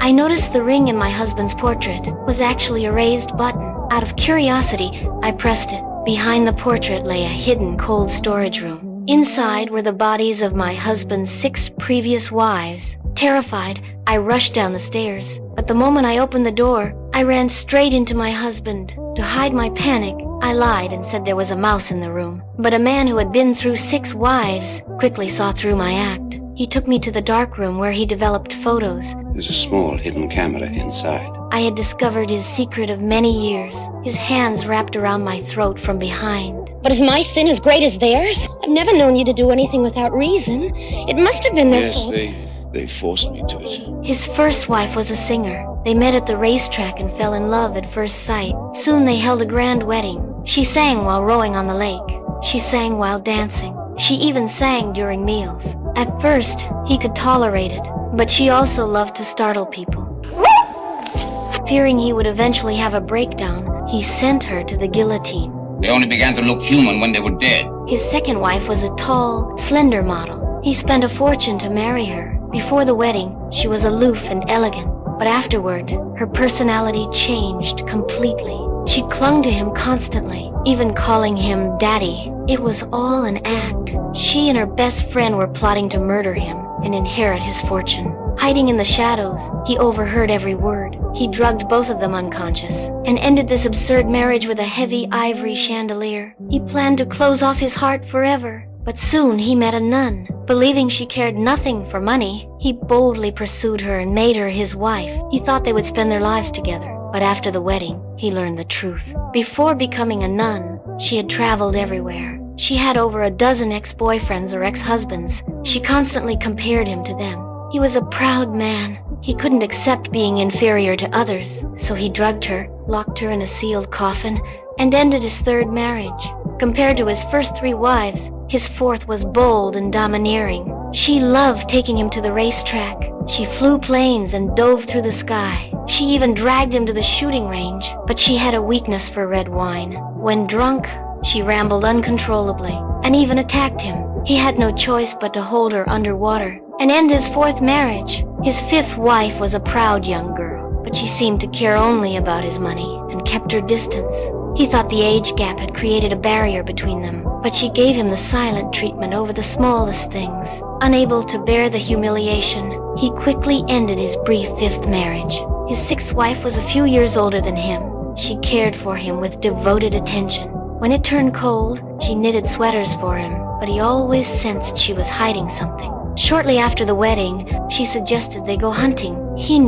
I noticed the ring in my husband's portrait was actually a raised button. Out of curiosity, I pressed it. Behind the portrait lay a hidden cold storage room. Inside were the bodies of my husband's 6 previous wives. Terrified, I rushed down the stairs, but the moment I opened the door, I ran straight into my husband. To hide my panic, I lied and said there was a mouse in the room. But a man who had been through 6 wives quickly saw through my act. He took me to the dark room where he developed photos. There's a small hidden camera inside. I had discovered his secret of many years, his hands wrapped around my throat from behind. But is my sin as great as theirs? I've never known you to do anything without reason. It must have been their fault. Yes, they forced me to it. His first wife was a singer. They met at the racetrack and fell in love at first sight. Soon they held a grand wedding. She sang while rowing on the lake. She sang while dancing. She even sang during meals. At first, he could tolerate it, but she also loved to startle people. Fearing he would eventually have a breakdown, he sent her to the guillotine. They only began to look human when they were dead. His second wife was a tall, slender model. He spent a fortune to marry her. Before the wedding, she was aloof and elegant, but afterward, her personality changed completely. She clung to him constantly, even calling him Daddy. It was all an act. She and her best friend were plotting to murder him and inherit his fortune. Hiding in the shadows, he overheard every word. He drugged both of them unconscious and ended this absurd marriage with a heavy ivory chandelier. He planned to close off his heart forever. But soon he met a nun. Believing she cared nothing for money, he boldly pursued her and made her his wife. He thought they would spend their lives together. But after the wedding, he learned the truth. Before becoming a nun, she had traveled everywhere. She had over a dozen ex-boyfriends or ex-husbands. She constantly compared him to them. He was a proud man. He couldn't accept being inferior to others, so he drugged her, locked her in a sealed coffin, and ended his 3rd marriage. Compared to his first 3 wives, his 4th was bold and domineering. She loved taking him to the racetrack. She flew planes and dove through the sky. She even dragged him to the shooting range, but she had a weakness for red wine. When drunk, she rambled uncontrollably and even attacked him. He had no choice but to hold her underwater and end his 4th marriage. His 5th wife was a proud young girl, but she seemed to care only about his money and kept her distance. He thought the age gap had created a barrier between them, but she gave him the silent treatment over the smallest things. Unable to bear the humiliation, he quickly ended his brief 5th marriage. His 6th wife was a few years older than him. She cared for him with devoted attention. When it turned cold, she knitted sweaters for him, but he always sensed she was hiding something. Shortly after the wedding, she suggested they go hunting. He knew